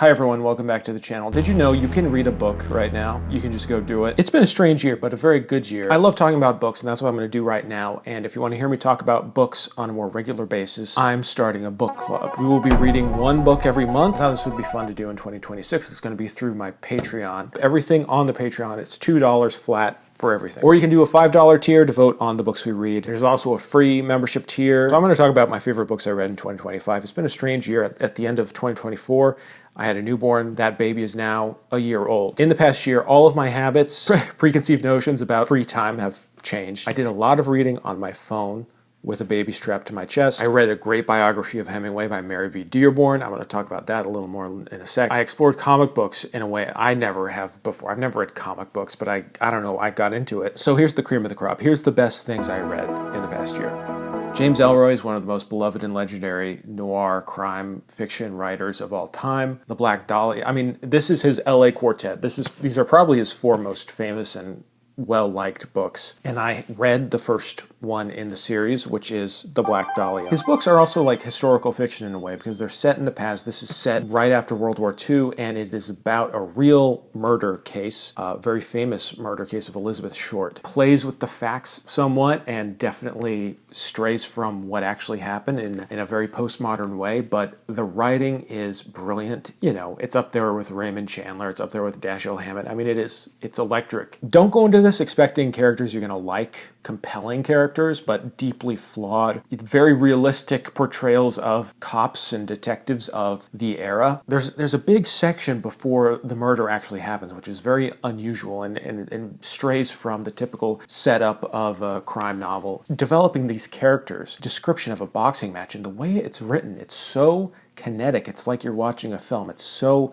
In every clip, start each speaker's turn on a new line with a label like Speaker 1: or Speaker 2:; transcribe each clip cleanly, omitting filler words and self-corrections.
Speaker 1: Hi everyone, welcome back to the channel. Did you know you can read a book right now? You can just go do it. It's been a strange year, but a very good year. I love talking about books, and that's what I'm going to do right now. And if you want to hear me talk about books on a more regular basis, I'm starting a book club. We will be reading one book every month. I thought this would be fun to do in 2026. It's going to be through my Patreon. Everything on the Patreon, it's $2 flat for everything. Or you can do a $5 tier to vote on the books we read. There's also a free membership tier. So I'm going to talk about my favorite books I read in 2025. It's been a strange year. At the end of 2024, I had a newborn. That baby is now a year old. In the past year, all of my habits, preconceived notions about free time have changed. I did a lot of reading on my phone with a baby strapped to my chest. I read a great biography of Hemingway by Mary V. Dearborn. I'm going to talk about that a little more in a sec. I explored comic books in a way I never have before. I've never read comic books, but I don't know, I got into it. So here's the cream of the crop. Here's the best things I read in the past year. James Ellroy is one of the most beloved and legendary noir crime fiction writers of all time. The Black Dahlia. I mean, this is his LA Quartet. These are probably his four most famous and well-liked books. And I read the first one in the series, which is The Black Dahlia. His books are also like historical fiction in a way because they're set in the past. This is set right after World War II, and it is about a real murder case, a very famous murder case of Elizabeth Short. Plays with the facts somewhat and definitely strays from what actually happened in a very postmodern way, but the writing is brilliant. You know, it's up there with Raymond Chandler. It's up there with Dashiell Hammett. I mean, it's electric. Don't go into this expecting characters you're going to like, compelling characters, but deeply flawed, very realistic portrayals of cops and detectives of the era. There's a big section before the murder actually happens, which is very unusual and strays from the typical setup of a crime novel. Developing these characters, description of a boxing match, and the way it's written, it's so kinetic. It's like you're watching a film. It's so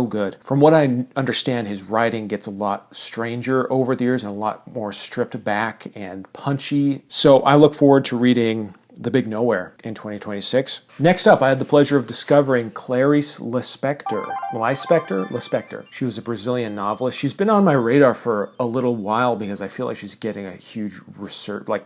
Speaker 1: good. From what I understand, his writing gets a lot stranger over the years and a lot more stripped back and punchy. So I look forward to reading The Big Nowhere in 2026. Next up, I had the pleasure of discovering Clarice Lispector. Lispector. She was a Brazilian novelist. She's been on my radar for a little while because I feel like she's getting a huge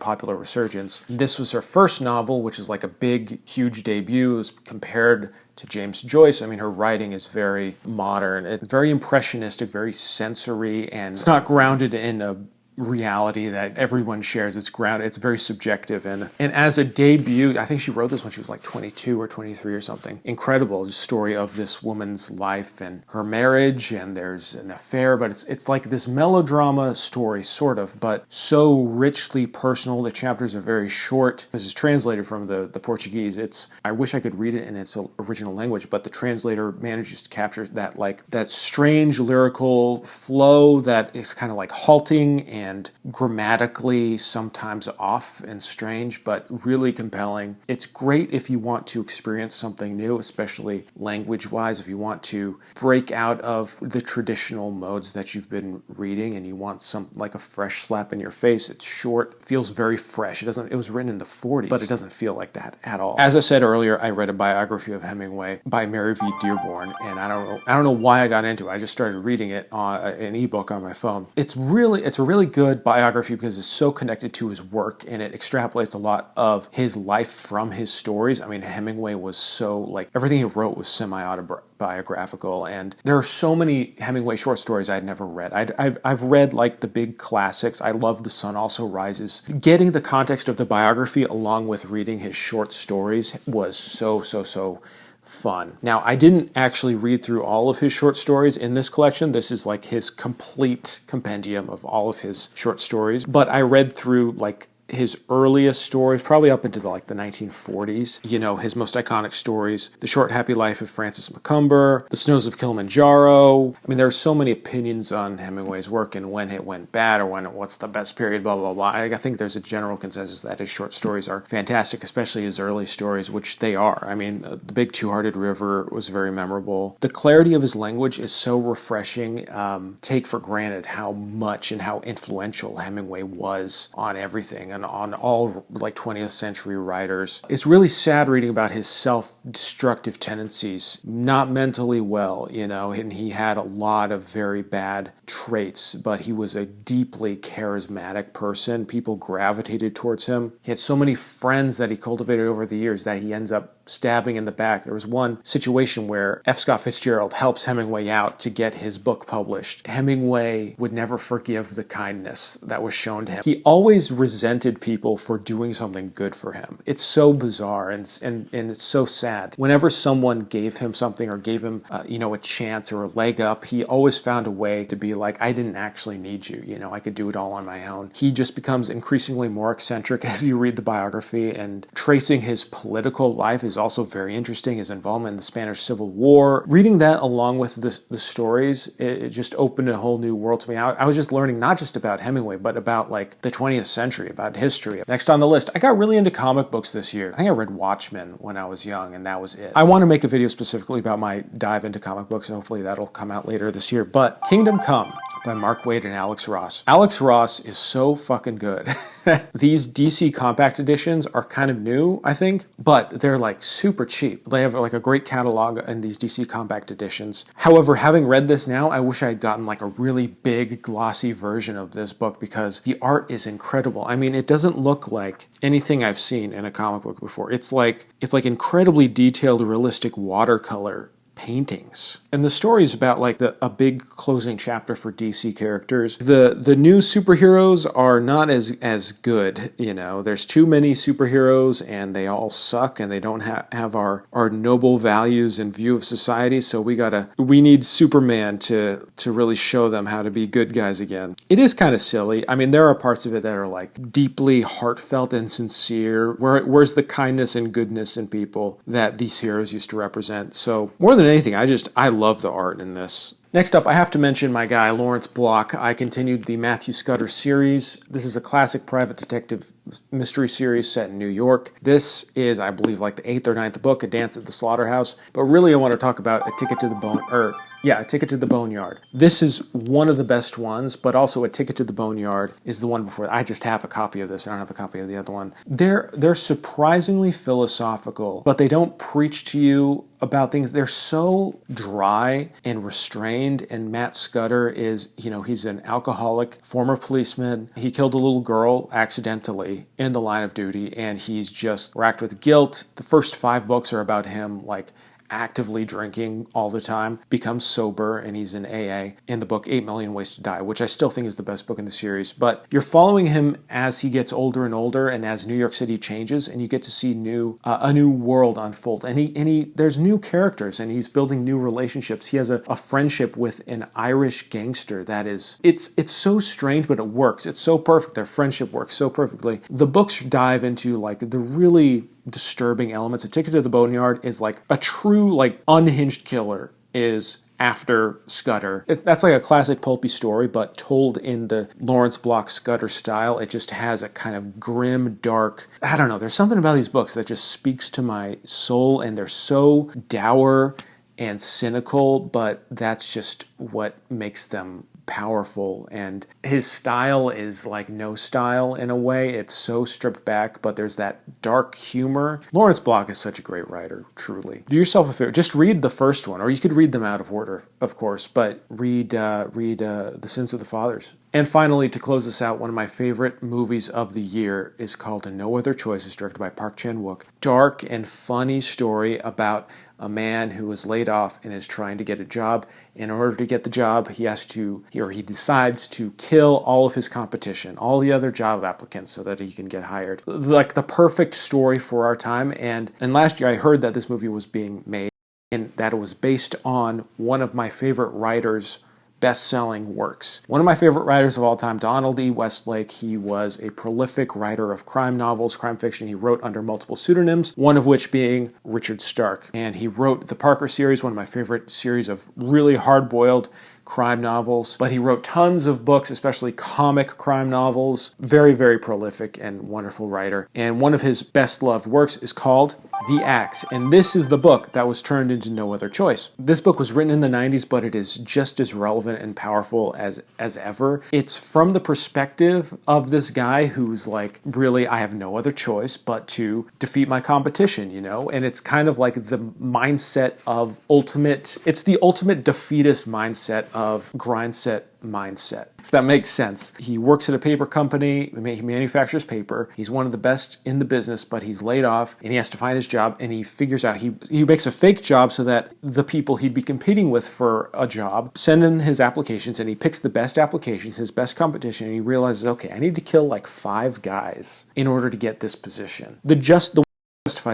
Speaker 1: popular resurgence. This was her first novel, which is like a big, huge debut. It was compared to James Joyce. I mean, her writing is very modern, very impressionistic, very sensory, and it's not grounded in a reality that everyone shares. It's grounded, it's very subjective, and as a debut, I think she wrote this when she was like 22 or 23 or something. Incredible, the story of this woman's life and her marriage, and there's an affair, but it's like this melodrama story, sort of, but so richly personal. The chapters are very short. This is translated from the Portuguese. I wish I could read it in its original language, but the translator manages to capture that strange lyrical flow that is kind of like halting and grammatically sometimes off and strange, but really compelling. It's great if you want to experience something new, especially language-wise, if you want to break out of the traditional modes that you've been reading and you want some like a fresh slap in your face. It's short, feels very fresh. It was written in the 40s, but it doesn't feel like that at all. As I said earlier, I read a biography of Hemingway by Mary V. Dearborn, and I don't know why I got into it. I just started reading it on an ebook on my phone. It's a really good biography because it's so connected to his work and it extrapolates a lot of his life from his stories. I mean, Hemingway was so, like, everything he wrote was semi-autobiographical, and there are so many Hemingway short stories I'd never read. I've read like the big classics. I love The Sun Also Rises. Getting the context of the biography along with reading his short stories was so fun. Now, I didn't actually read through all of his short stories in this collection. This is like his complete compendium of all of his short stories, but I read through like his earliest stories, probably up into the 1940s. You know, his most iconic stories, The Short Happy Life of Francis Macumber, The Snows of Kilimanjaro. I mean, there are so many opinions on Hemingway's work and when it went bad or what's the best period, blah, blah, blah. I think there's a general consensus that his short stories are fantastic, especially his early stories, which they are. I mean, The Big Two-Hearted River was very memorable. The clarity of his language is so refreshing. Take for granted how much and how influential Hemingway was on everything and on all like 20th century writers. It's really sad reading about his self-destructive tendencies, not mentally well, you know, and he had a lot of very bad traits, but he was a deeply charismatic person. People gravitated towards him. He had so many friends that he cultivated over the years that he ends up stabbing in the back. There was one situation where F. Scott Fitzgerald helps Hemingway out to get his book published. Hemingway would never forgive the kindness that was shown to him. He always resented people for doing something good for him. It's so bizarre and it's so sad. Whenever someone gave him something or gave him a chance or a leg up, he always found a way to be like, I didn't actually need you. I could do it all on my own. He just becomes increasingly more eccentric as you read the biography, and tracing his political life is also very interesting. His involvement in the Spanish Civil War. Reading that along with the stories, it just opened a whole new world to me. I was just learning not just about Hemingway, but about like the 20th century, about history. Next on the list, I got really into comic books this year. I think I read Watchmen when I was young, and that was it. I want to make a video specifically about my dive into comic books, and hopefully that'll come out later this year. But Kingdom Come by Mark Waid and Alex Ross. Alex Ross is so fucking good. These DC compact editions are kind of new, I think, but they're like super cheap. They have like a great catalog in these DC compact editions. However, having read this now, I wish I had gotten like a really big glossy version of this book because the art is incredible. I mean, it doesn't look like anything I've seen in a comic book before. It's like incredibly detailed, realistic watercolor paintings. And the story is about like a big closing chapter for DC characters. The new superheroes are not as good, There's too many superheroes and they all suck and they don't have our noble values and view of society, so we need Superman to really show them how to be good guys again. It is kind of silly. I mean, there are parts of it that are like deeply heartfelt and sincere. Where's the kindness and goodness in people that these heroes used to represent? So more than anything, I love the art in this. Next up, I have to mention my guy, Lawrence Block. I continued the Matthew Scudder series. This is a classic private detective mystery series set in New York. This is, I believe, like the 8th or 9th book, A Dance at the Slaughterhouse. But really, I want to talk about A Ticket to the Boneyard. This is one of the best ones, but also A Ticket to the Boneyard is the one before. I just have a copy of this. I don't have a copy of the other one. They're surprisingly philosophical, but they don't preach to you about things. They're so dry and restrained, and Matt Scudder is, he's an alcoholic, former policeman. He killed a little girl accidentally in the line of duty, and he's just racked with guilt. The first 5 books are about him, like, actively drinking all the time, becomes sober, and he's in AA in the book 8 Million Ways to Die, which I still think is the best book in the series. But you're following him as he gets older and older, and as New York City changes, and you get to see a new world unfold. And there's new characters, and he's building new relationships. He has a friendship with an Irish gangster that is, it's so strange, but it works. It's so perfect. Their friendship works so perfectly. The books dive into like the really disturbing elements. A Ticket to the Boneyard is like a true, like, unhinged killer is after Scudder. That's like a classic pulpy story, but told in the Lawrence Block Scudder style. It just has a kind of grim, dark, I don't know, there's something about these books that just speaks to my soul, and they're so dour and cynical, but that's just what makes them powerful. And his style is like no style in a way. It's so stripped back, but there's that dark humor. Lawrence Block is such a great writer, truly. Do yourself a favor, just read the first one, or you could read them out of order, of course, but read The Sins of the Fathers. And finally, to close this out, one of my favorite movies of the year is called No Other Choices, directed by Park Chan-wook. Dark and funny story about a man who was laid off and is trying to get a job. In order to get the job, he decides to kill all of his competition, all the other job applicants, so that he can get hired. Like the perfect story for our time. And last year I heard that this movie was being made and that it was based on one of my favorite writers' best-selling works. One of my favorite writers of all time, Donald E. Westlake. He was a prolific writer of crime novels, crime fiction. He wrote under multiple pseudonyms, one of which being Richard Stark. And he wrote the Parker series, one of my favorite series of really hard-boiled crime novels. But he wrote tons of books, especially comic crime novels. Very, very prolific and wonderful writer. And one of his best-loved works is called The Axe, and this is the book that was turned into No Other Choice. This book was written in the 90s, but it is just as relevant and powerful as ever. It's from the perspective of this guy who's like, really, I have no other choice but to defeat my competition, And it's kind of like the mindset of it's the ultimate defeatist mindset of grind set mindset, if that makes sense. He works at a paper company, he manufactures paper. He's one of the best in the business, but he's laid off and he has to find his job, and he figures out he makes a fake job so that the people he'd be competing with for a job send in his applications, and he picks the best applications, his best competition, and he realizes, okay, I need to kill like 5 guys in order to get this position. The justifies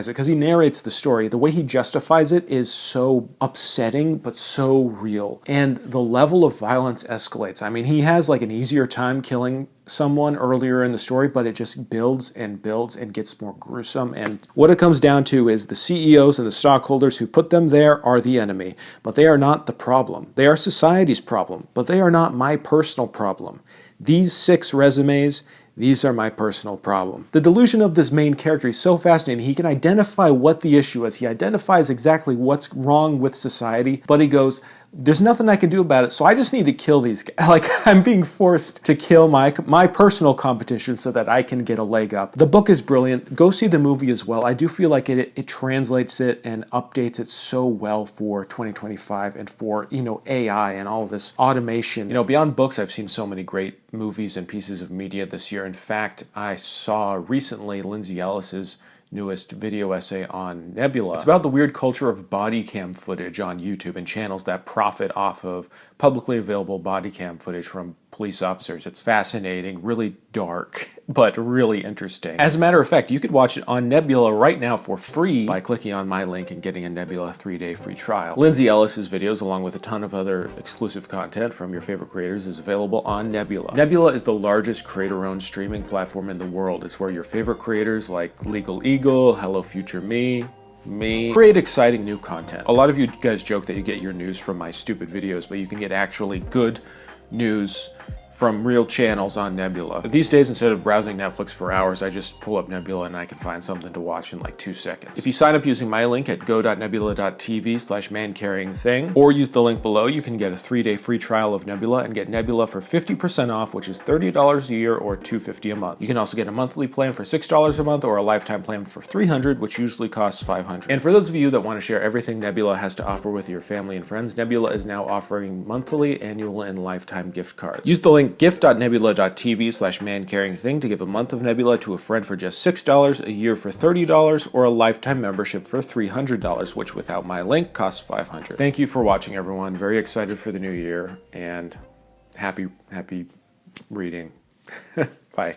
Speaker 1: it because he narrates the story. The way he justifies it is so upsetting but so real, and the level of violence escalates. I mean, he has like an easier time killing someone earlier in the story, but it just builds and builds and gets more gruesome. And what it comes down to is the CEOs and the stockholders who put them there are the enemy, but they are not the problem. They are society's problem, but they are not my personal problem. These 6 resumes, these are my personal problem. The delusion of this main character is so fascinating. He can identify what the issue is. He identifies exactly what's wrong with society, but he goes, there's nothing I can do about it, so I just need to kill these guys. Like, I'm being forced to kill my personal competition so that I can get a leg up. The book is brilliant. Go see the movie as well. I do feel like it translates it and updates it so well for 2025 and for, AI and all of this automation. Beyond books, I've seen so many great movies and pieces of media this year. In fact, I saw recently Lindsay Ellis's newest video essay on Nebula. It's about the weird culture of body cam footage on YouTube and channels that profit off of publicly available body cam footage from police officers. It's fascinating, really dark, but really interesting. As a matter of fact, you could watch it on Nebula right now for free by clicking on my link and getting a Nebula 3-day free trial. Lindsay Ellis's videos, along with a ton of other exclusive content from your favorite creators, is available on Nebula. Nebula is the largest creator-owned streaming platform in the world. It's where your favorite creators like Legal Eagle, Hello Future Me, create exciting new content. A lot of you guys joke that you get your news from my stupid videos, but you can get actually good news from real channels on Nebula. These days, instead of browsing Netflix for hours, I just pull up Nebula and I can find something to watch in like 2 seconds. If you sign up using my link at go.nebula.tv/mancarryingthing, or use the link below, you can get a 3-day free trial of Nebula and get Nebula for 50% off, which is $30 a year or $250 a month. You can also get a monthly plan for $6 a month or a lifetime plan for $300, which usually costs $500. And for those of you that want to share everything Nebula has to offer with your family and friends, Nebula is now offering monthly, annual, and lifetime gift cards. Use the link gift.nebula.tv/mancarryingthing to give a month of Nebula to a friend for just $6, a year for $30, or a lifetime membership for $300, which without my link costs $500. Thank you for watching, everyone. Very excited for the new year, and happy reading. Bye.